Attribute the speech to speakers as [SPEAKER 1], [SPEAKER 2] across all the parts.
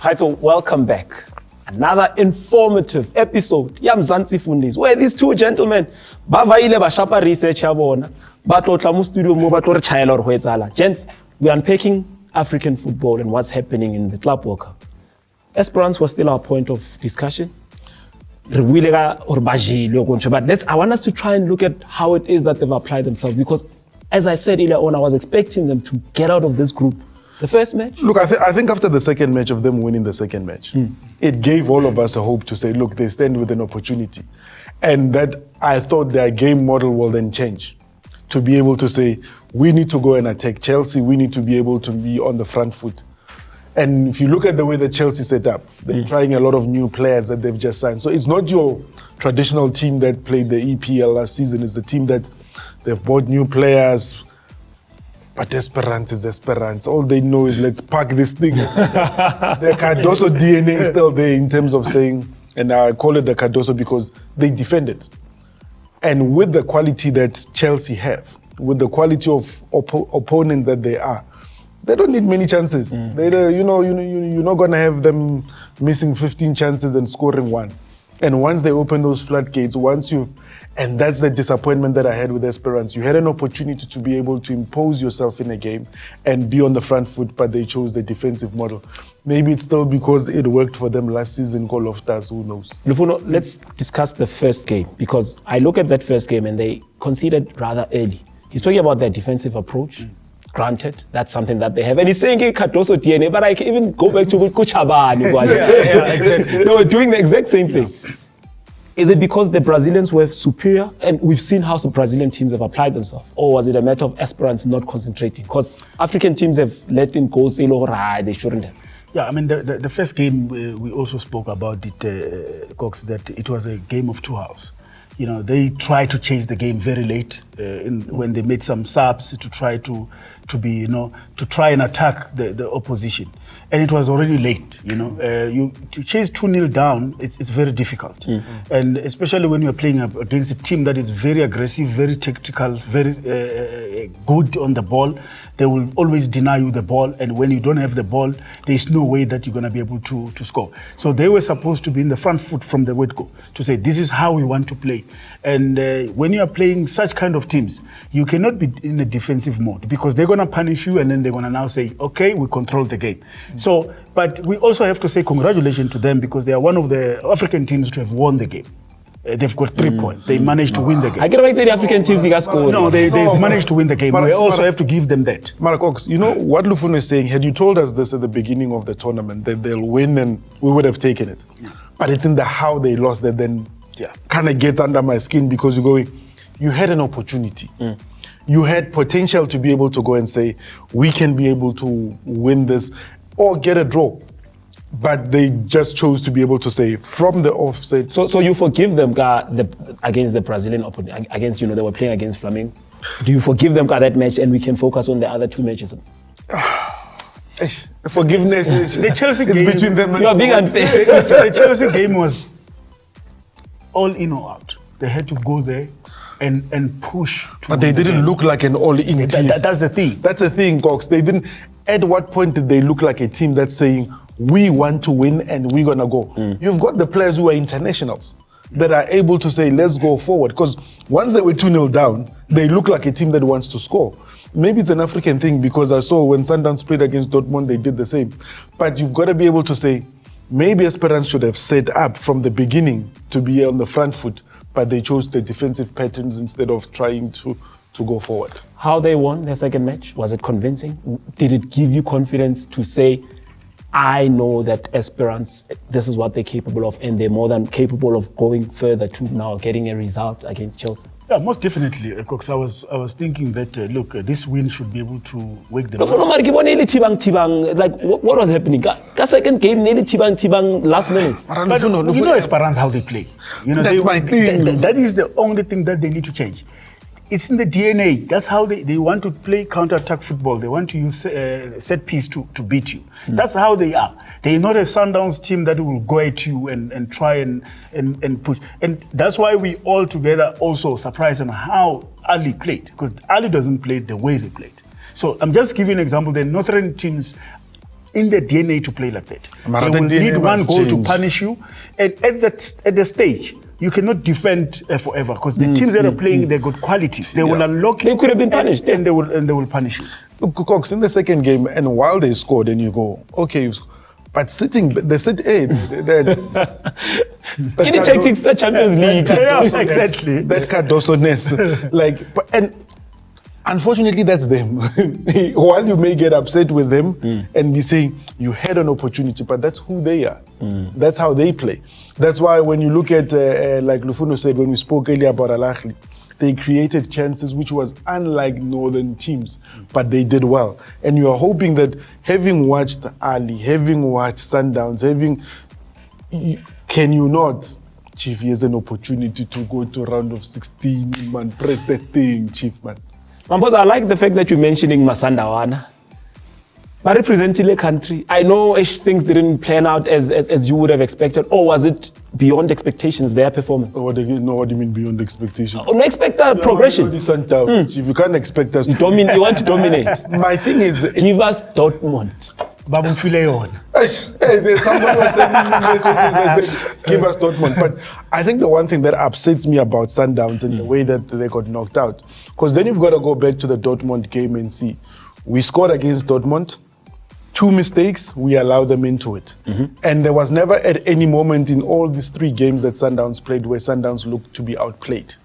[SPEAKER 1] Hi, so welcome back. Another informative episode Mzansi Fundis, where these two gentlemen bavaile bashapa research yabona batlotla mu studio mo batlo re chaela or ho etsala. Gents, we are unpacking African football and what's happening in the Club World Cup. Esperance was still our point of discussion. But I want us to try and look at how it is that they've applied themselves, because as I said earlier on, I was expecting them to get out of this group the first match.
[SPEAKER 2] Look, I think after the second match of them winning the second match, it gave all of us a hope to say, look, they stand with an opportunity. And that I thought their game model will then change to be able to say, we need to go and attack Chelsea. We need to be able to be on the front foot. And if you look at the way that Chelsea set up, they're trying a lot of new players that they've just signed. So it's not your traditional team that played the EPL last season. It's the team that they've bought new players. But Esperance is Esperance. All they know is let's pack this thing. The Cardoso DNA is still there in terms of saying, and I call it the Cardoso because they defended. And with the quality that Chelsea have, with the quality of opponent that they are, they don't need many chances. You're not going to have them missing 15 chances and scoring one. And once they open those floodgates, and that's the disappointment that I had with Esperance. You had an opportunity to be able to impose yourself in a game and be on the front foot, but they chose the defensive model. Maybe it's still because it worked for them last season, Call of Stars, who knows?
[SPEAKER 1] Lufuno, let's discuss the first game, because I look at that first game and they conceded rather early. He's talking about their defensive approach. Granted, that's something that they have. And he's saying Cardoso DNA, but I can even go back to Kuchabani. Exactly. They were doing the exact same thing. Is it because the Brazilians were superior? And we've seen how some Brazilian teams have applied themselves. Or was it a matter of Esperance not concentrating? Because African teams have let in goals, they shouldn't have.
[SPEAKER 3] Yeah, I mean, the first game, we also spoke about it, Cox, that it was a game of two halves. You know, they tried to change the game very late when they made some subs to try to try and attack the opposition. And it was already late, to chase 2-0 down, it's very difficult. And especially when you're playing against a team that is very aggressive, very tactical, very good on the ball, they will always deny you the ball. And when you don't have the ball, there's no way that you're going to be able to score. So they were supposed to be in the front foot from the word go, to say, this is how we want to play. And when you are playing such kind of teams, you cannot be in a defensive mode, because they're going to punish you and then they're going to now say, okay, we control the game. So, but we also have to say congratulations to them, because they are one of the African teams to have won the game. They've got 3 points. They managed to win the game.
[SPEAKER 1] I get back to the African teams, they got scored.
[SPEAKER 3] No, they've managed to win the game. We also have to give them that.
[SPEAKER 2] Maracox, you know what Lufuno is saying? Had you told us this at the beginning of the tournament, that they'll win and we would have taken it. But it's in the how they lost that then kind of gets under my skin, because you're going, you had an opportunity. You had potential to be able to go and say, we can be able to win this or get a draw. But they just chose to be able to say from the offset.
[SPEAKER 1] So you forgive them against the Brazilian opponent, against, they were playing against Flamengo. Do you forgive them that match and we can focus on the other two matches?
[SPEAKER 2] Forgiveness.
[SPEAKER 3] The Chelsea game,
[SPEAKER 2] between them.
[SPEAKER 1] You are being unfair.
[SPEAKER 3] The Chelsea game was all in or out. They had to go there and push.
[SPEAKER 2] But they didn't look like an all-in team.
[SPEAKER 3] That's the thing.
[SPEAKER 2] That's the thing, Cox. They didn't. At what point did they look like a team that's saying, we want to win and we're going to go? You've got the players who are internationals that are able to say, let's go forward. Because once they were 2-0 down, they look like a team that wants to score. Maybe it's an African thing, because I saw when Sundowns played against Dortmund, they did the same. But you've got to be able to say, maybe Esperance should have set up from the beginning to be on the front foot, but they chose the defensive patterns instead of trying to go forward.
[SPEAKER 1] How they won their second match, was it convincing? Did it give you confidence to say, I know that Esperance, this is what they're capable of, and they're more than capable of going further to now getting a result against Chelsea?
[SPEAKER 3] Yeah, most definitely, Cox. I was thinking that, this win should be able to wake them up.
[SPEAKER 1] Like, what was happening? That second game, nearly tibang last minute.
[SPEAKER 3] But Esperance, how they play.
[SPEAKER 2] That's my thing.
[SPEAKER 3] That is the only thing that they need to change. It's in the DNA. That's how they want to play counter-attack football. They want to use set piece to beat you. That's how they are. They're not a Sundowns team that will go at you and try and push. And that's why we all together also surprised on how Ali played, because Ali doesn't play the way they played. So I'm just giving an example. The Northern teams in their DNA to play like that.
[SPEAKER 2] But
[SPEAKER 3] They will
[SPEAKER 2] the DNA
[SPEAKER 3] need one
[SPEAKER 2] must
[SPEAKER 3] goal to
[SPEAKER 2] change.
[SPEAKER 3] punish you. And at the stage, you cannot defend forever because the teams that are playing, they got quality. They will unlock you.
[SPEAKER 1] They could have been punished,
[SPEAKER 3] and they will punish you.
[SPEAKER 2] Look, Cox, in the second game, and while they scored, and you go, okay, but they said, hey,
[SPEAKER 1] Any tactics, the Champions League.
[SPEAKER 3] Exactly.
[SPEAKER 2] That Cardoso-ness. And unfortunately, that's them. While you may get upset with them and be saying, you had an opportunity, but that's who they are. That's how they play. That's why when you look at, like Lufuno said, when we spoke earlier about Al-Ahly, they created chances which was unlike northern teams, but they did well. And you are hoping that having watched Ali, having watched Sundowns, can you not, Chief, here's an opportunity to go to round of 16, man, press that thing, Chief, man.
[SPEAKER 1] Mamphosa, I like the fact that you're mentioning Masandawana. But representing a country, I know things didn't plan out as you would have expected, or was it beyond expectations, their performance?
[SPEAKER 2] What do you mean beyond expectation?
[SPEAKER 1] No expect progression.
[SPEAKER 2] If you can't expect us
[SPEAKER 1] You want to dominate.
[SPEAKER 2] My thing is...
[SPEAKER 1] Give us Dortmund.
[SPEAKER 2] There's someone was sending me messages and said, give us Dortmund. But I think the one thing that upsets me about Sundowns and the way that they got knocked out, because then you've got to go back to the Dortmund game and see, we scored against Dortmund, 2 mistakes, we allowed them into it. And there was never at any moment in all these 3 games that Sundowns played where Sundowns looked to be outplayed.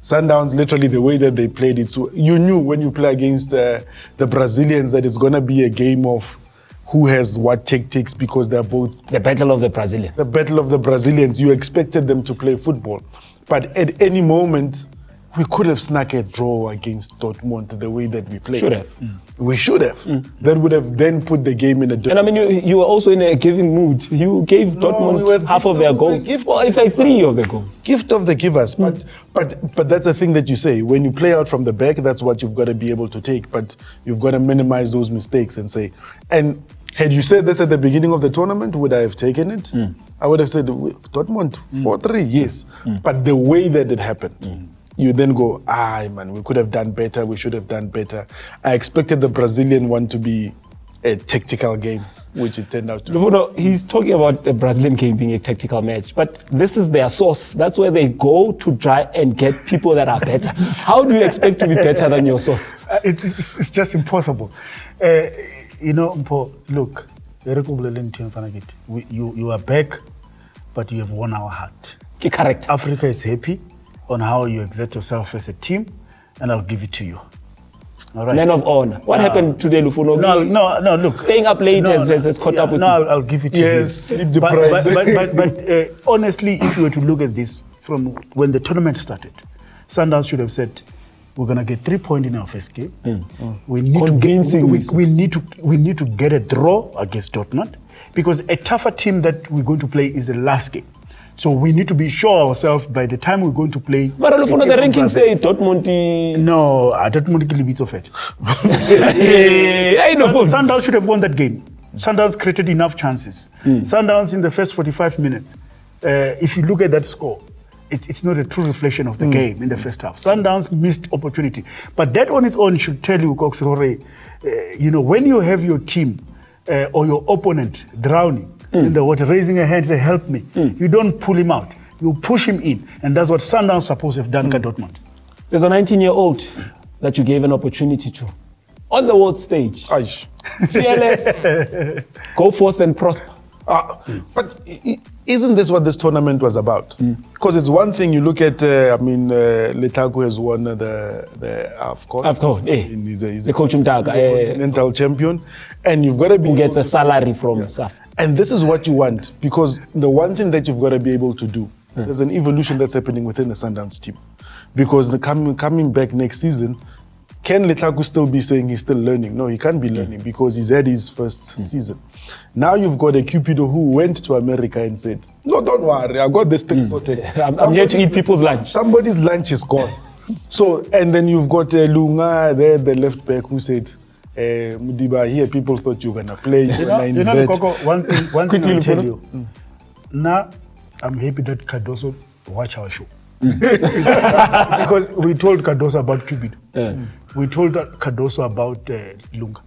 [SPEAKER 2] Sundowns, literally the way that they played it, so you knew when you play against the Brazilians that it's going to be a game of who has what tactics, because they're both...
[SPEAKER 1] The battle of the Brazilians.
[SPEAKER 2] The battle of the Brazilians. You expected them to play football. But at any moment, we could have snuck a draw against Dortmund the way that we played.
[SPEAKER 1] Should have.
[SPEAKER 2] We should have. That would have then put the game in a different...
[SPEAKER 1] And I mean, you were also in a giving mood. You gave Dortmund half of their goals. Well, it's like 3 of the goals.
[SPEAKER 2] Gift of the givers. But that's the thing that you say. When you play out from the back, that's what you've got to be able to take. But you've got to minimize those mistakes and say... And had you said this at the beginning of the tournament, would I have taken it? I would have said, Dortmund, 4-3, yes. But the way that it happened... You then go, man, we could have done better, we should have done better. I expected the Brazilian one to be a tactical game, which it turned out to be.
[SPEAKER 1] He's talking about the Brazilian game being a tactical match, but this is their source. That's where they go to try and get people that are better. How do you expect to be better than your source?
[SPEAKER 3] It's just impossible. Mpho, look, you are back, but you have won our heart.
[SPEAKER 1] Correct.
[SPEAKER 3] Africa is happy on how you exert yourself as a team, and I'll give it to you. All right.
[SPEAKER 1] Man of honor. What happened today, Lufuno?
[SPEAKER 3] No, look.
[SPEAKER 1] Staying up late has caught up with you.
[SPEAKER 3] I'll give it to you.
[SPEAKER 2] Yes, sleep deprived.
[SPEAKER 3] But honestly, if you were to look at this from when the tournament started, Sundowns should have said, we're going to get 3 points in our first game. We need to get a draw against Dortmund, because a tougher team that we're going to play is the last game. So we need to be sure ourselves by the time we're going to play.
[SPEAKER 1] But Lufuno, the rankings say Dortmund.
[SPEAKER 3] No, Dortmund can be so fat. Sundowns should have won that game. Sundowns created enough chances. Sundowns in the first 45 minutes, if you look at that score, it's not a true reflection of the game in the first half. Sundowns missed opportunity. But that on its own should tell you, Cox, when you have your team or your opponent drowning, in the water, raising a hand, say, help me. You don't pull him out. You push him in. And that's what Sundowns supposed to have done at Dortmund.
[SPEAKER 1] There's a 19-year-old that you gave an opportunity to. On the world stage. Fearless. Go forth and prosper.
[SPEAKER 2] But isn't this what this tournament was about? Because it's one thing you look at, Lekoko has won the AFCON.
[SPEAKER 1] AFCON,
[SPEAKER 2] He's
[SPEAKER 1] the coach
[SPEAKER 2] continental champion. And you've got to be...
[SPEAKER 1] Who gets a salary from SAF.
[SPEAKER 2] And this is what you want, because the one thing that you've got to be able to do, there's an evolution that's happening within the Sundowns team. Because coming back next season, can Lekoko still be saying he's still learning? No, he can't be learning because he's had his first season. Now you've got a Cupido who went to America and said, no, don't worry, I got this thing sorted.
[SPEAKER 1] I'm here to eat people's lunch.
[SPEAKER 2] Somebody's lunch is gone. So, and then you've got Lunga there, the left back, who said, Mudiba, here people thought you were going to play.
[SPEAKER 3] Lekoko, one thing I'll tell you. Now, I'm happy that Cardoso watch our show. Because we told Cardoso about Cubido. We told Cardoso about Lunga.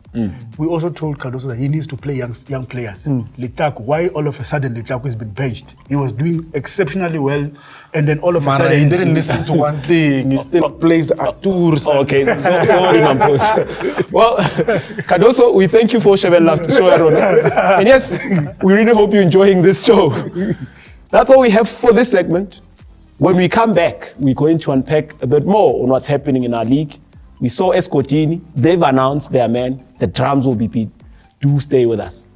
[SPEAKER 3] We also told Cardoso that he needs to play young players. Lekoko, why all of a sudden Lekoko has been benched? He was doing exceptionally well, and then all of a sudden
[SPEAKER 2] he didn't listen to one thing. He still plays at tours.
[SPEAKER 1] Okay, sorry, Mampos. Well, Cardoso, we thank you for sharing last show, and yes, we really hope you're enjoying this show. That's all we have for this segment. When we come back, we're going to unpack a bit more on what's happening in our league. We saw Escotini. They've announced their man. The drums will be beat. Do stay with us.